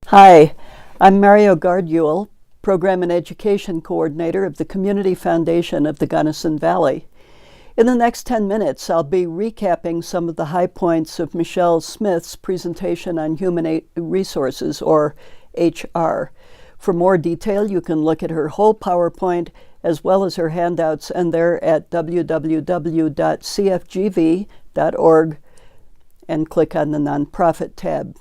Hi, I'm Mario Garduel, Program and Education Coordinator of the Community Foundation of the Gunnison Valley. In the next 10 minutes, I'll be recapping some of the high points of Michelle Smith's presentation on human resources, or HR. For more detail, you can look at her whole PowerPoint as well as her handouts, and they're at www.cfgv.org and click on the Nonprofit tab.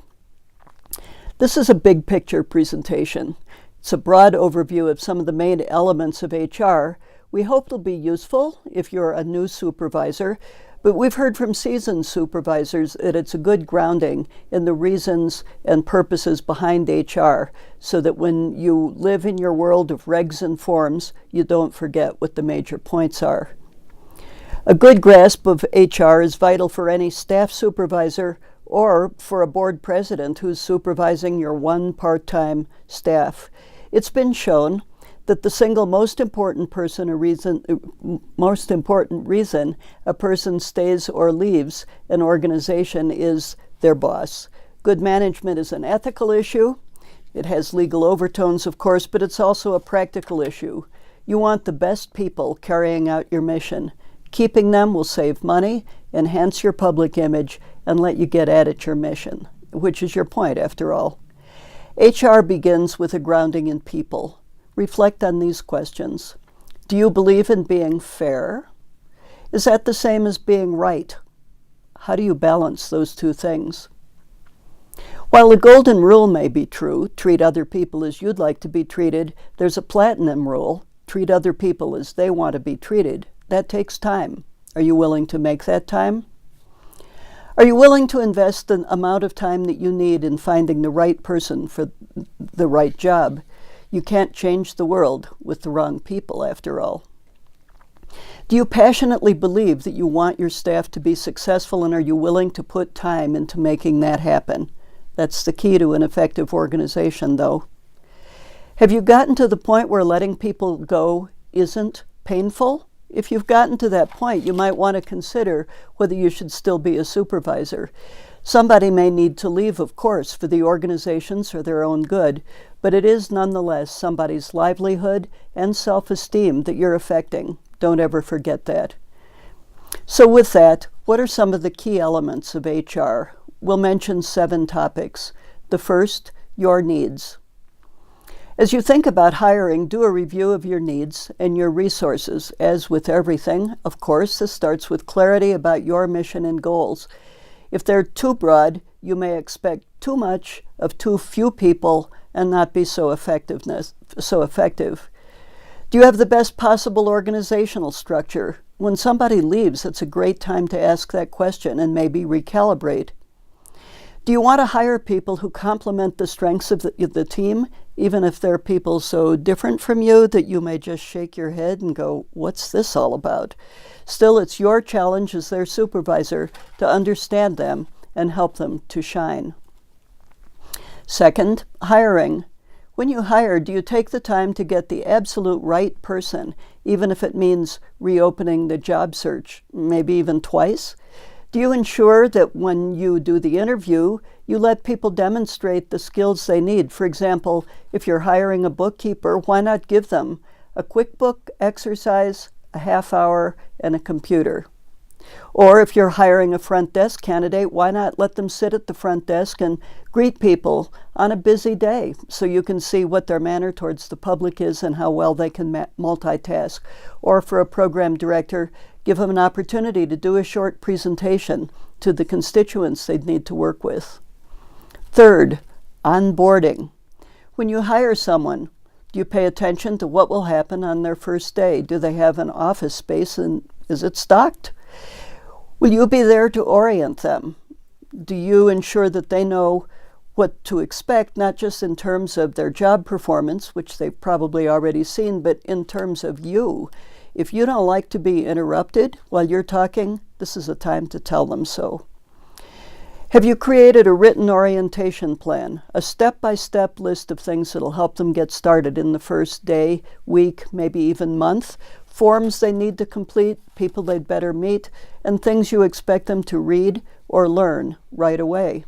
This is a big picture presentation. It's a broad overview of some of the main elements of HR. We hope it'll be useful if you're a new supervisor, but we've heard from seasoned supervisors that it's a good grounding in the reasons and purposes behind HR, so that when you live in your world of regs and forms, you don't forget what the major points are. A good grasp of HR is vital for any staff supervisor or for a board president who's supervising your one part-time staff. It's been shown that the single most important reason a person stays or leaves an organization is their boss. Good management is an ethical issue. It has legal overtones, of course, but it's also a practical issue. You want the best people carrying out your mission. Keeping them will save money, enhance your public image, and let you get at your mission, which is your point, after all. HR begins with a grounding in people. Reflect on these questions. Do you believe in being fair? Is that the same as being right? How do you balance those two things? While the golden rule may be true, treat other people as you'd like to be treated, there's a platinum rule, treat other people as they want to be treated. That takes time. Are you willing to make that time? Are you willing to invest the amount of time that you need in finding the right person for the right job? You can't change the world with the wrong people, after all. Do you passionately believe that you want your staff to be successful, and are you willing to put time into making that happen? That's the key to an effective organization, though. Have you gotten to the point where letting people go isn't painful? If you've gotten to that point, you might want to consider whether you should still be a supervisor. Somebody may need to leave, of course, for the organization's or their own good, but it is nonetheless somebody's livelihood and self-esteem that you're affecting. Don't ever forget that. So with that, what are some of the key elements of HR? We'll mention 7 topics. The first, your needs. As you think about hiring, do a review of your needs and your resources. As with everything, of course, this starts with clarity about your mission and goals. If they're too broad, you may expect too much of too few people and not be so effective. Do you have the best possible organizational structure? When somebody leaves, it's a great time to ask that question and maybe recalibrate. Do you want to hire people who complement the strengths of the team, even if they're people so different from you that you may just shake your head and go, what's this all about? Still, it's your challenge as their supervisor to understand them and help them to shine. Second, hiring. When you hire, do you take the time to get the absolute right person, even if it means reopening the job search, maybe even twice? Do you ensure that when you do the interview, you let people demonstrate the skills they need? For example, if you're hiring a bookkeeper, why not give them a QuickBook exercise, a half hour, and a computer? Or if you're hiring a front desk candidate, why not let them sit at the front desk and greet people on a busy day so you can see what their manner towards the public is and how well they can multitask? Or for a program director, give them an opportunity to do a short presentation to the constituents they'd need to work with. Third, onboarding. When you hire someone, do you pay attention to what will happen on their first day? Do they have an office space and is it stocked? Will you be there to orient them? Do you ensure that they know what to expect, not just in terms of their job performance, which they've probably already seen, but in terms of you? If you don't like to be interrupted while you're talking, this is a time to tell them so. Have you created a written orientation plan, a step-by-step list of things that'll help them get started in the first day, week, maybe even month? forms they need to complete, people they'd better meet, and things you expect them to read or learn right away.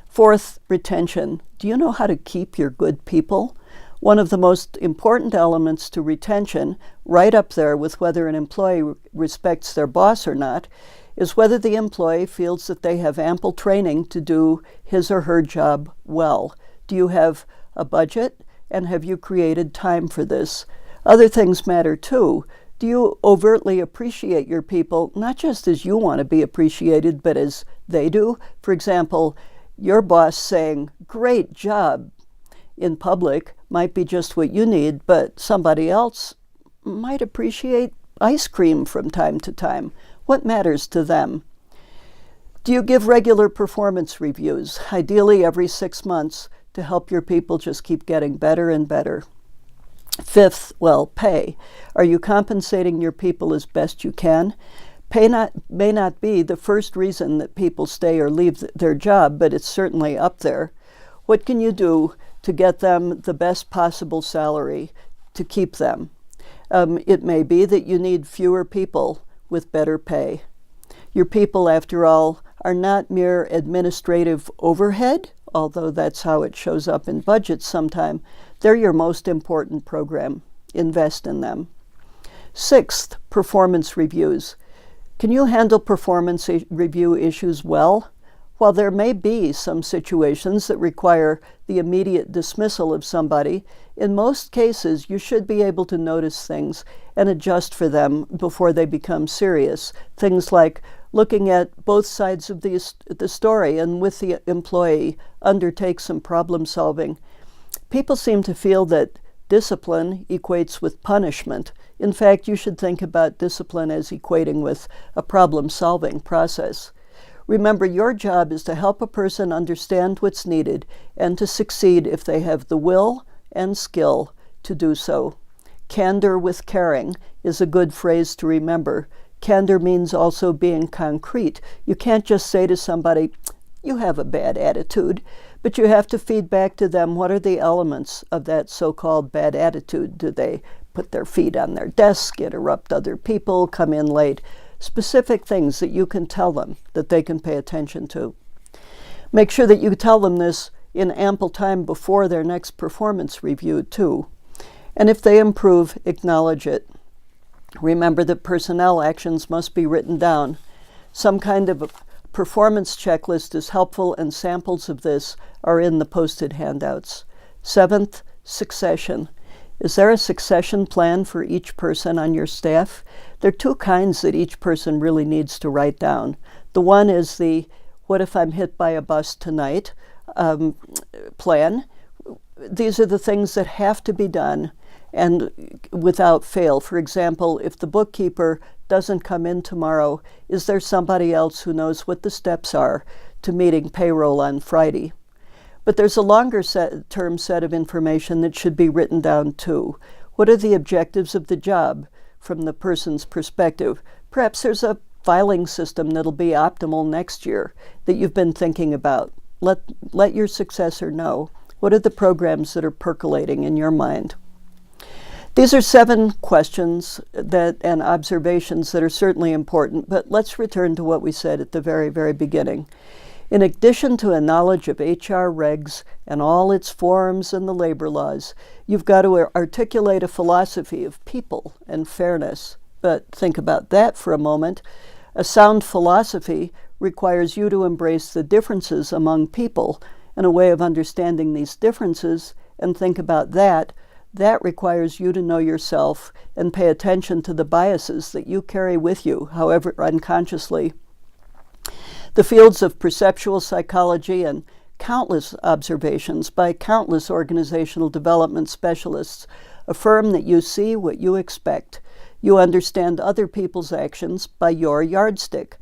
Fourth, retention. Do you know how to keep your good people? One of the most important elements to retention, right up there with whether an employee respects their boss or not, is whether the employee feels that they have ample training to do his or her job well. Do you have a budget, and have you created time for this? Other things matter too. Do you overtly appreciate your people, not just as you want to be appreciated, but as they do? For example, your boss saying, "Great job," in public might be just what you need, but somebody else might appreciate ice cream from time to time. What matters to them? Do you give regular performance reviews, ideally every 6 months, to help your people just keep getting better and better? Fifth, pay. Are you compensating your people as best you can? Pay may not be the first reason that people stay or leave their job, but it's certainly up there. What can you do to get them the best possible salary to keep them? It may be that you need fewer people with better pay. Your people, after all, are not mere administrative overhead, although that's how it shows up in budgets sometime. They're your most important program. Invest in them. Sixth, performance reviews. Can you handle performance review issues well? While there may be some situations that require the immediate dismissal of somebody, in most cases you should be able to notice things and adjust for them before they become serious. Things like looking at both sides of the story and with the employee undertake some problem solving. People seem to feel that discipline equates with punishment. In fact, you should think about discipline as equating with a problem-solving process. Remember, your job is to help a person understand what's needed and to succeed if they have the will and skill to do so. Candor with caring is a good phrase to remember. Candor means also being concrete. You can't just say to somebody, "You have a bad attitude," but you have to feed back to them what are the elements of that so-called bad attitude. Do they put their feet on their desk, interrupt other people, come in late? Specific things that you can tell them that they can pay attention to. Make sure that you tell them this in ample time before their next performance review too. And if they improve, acknowledge it. Remember that personnel actions must be written down. Some kind of a performance checklist is helpful, and samples of this are in the posted handouts. Seventh, succession. Is there a succession plan for each person on your staff? There are two kinds that each person really needs to write down. The one is the "what if I'm hit by a bus tonight" plan. These are the things that have to be done and without fail. For example, if the bookkeeper doesn't come in tomorrow, is there somebody else who knows what the steps are to meeting payroll on Friday? But there's a longer term set of information that should be written down too. What are the objectives of the job from the person's perspective? Perhaps there's a filing system that'll be optimal next year that you've been thinking about. Let your successor know. What are the programs that are percolating in your mind? These are 7 questions and observations that are certainly important, but let's return to what we said at the very, very beginning. In addition to a knowledge of HR regs and all its forms and the labor laws, you've got to articulate a philosophy of people and fairness. But think about that for a moment. A sound philosophy requires you to embrace the differences among people and a way of understanding these differences, and think about that. That requires you to know yourself and pay attention to the biases that you carry with you, however unconsciously. The fields of perceptual psychology and countless observations by countless organizational development specialists affirm that you see what you expect. You understand other people's actions by your yardstick.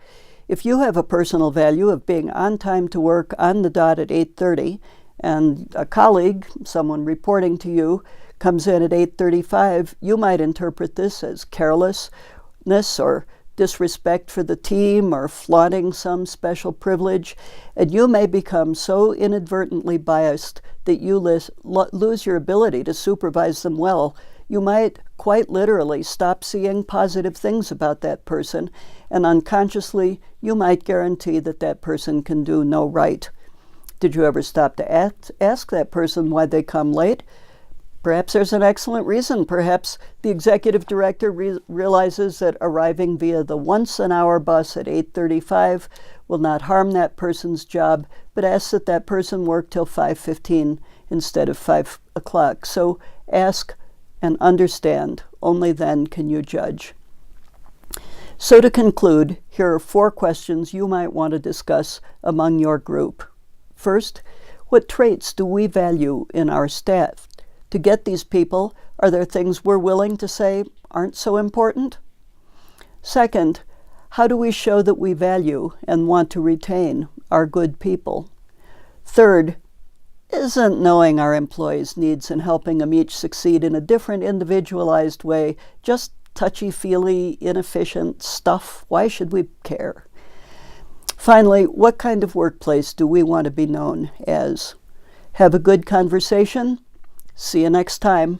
If you have a personal value of being on time to work on the dot at 8:30, and a colleague, someone reporting to you, comes in at 8:35, you might interpret this as carelessness or disrespect for the team or flaunting some special privilege, and you may become so inadvertently biased that you lose your ability to supervise them well. you might quite literally stop seeing positive things about that person, and unconsciously you might guarantee that that person can do no right. Did you ever stop to ask that person why they come late? Perhaps there's an excellent reason. Perhaps the executive director realizes that arriving via the once-an-hour bus at 8:35 will not harm that person's job, but asks that that person work till 5:15 instead of 5 o'clock. So ask and understand. Only then can you judge. So to conclude, here are 4 questions you might want to discuss among your group. First, what traits do we value in our staff? To get these people, are there things we're willing to say aren't so important? Second, how do we show that we value and want to retain our good people? Third, isn't knowing our employees' needs and helping them each succeed in a different, individualized way just touchy-feely, inefficient stuff? Why should we care? Finally, what kind of workplace do we want to be known as? Have a good conversation. See you next time.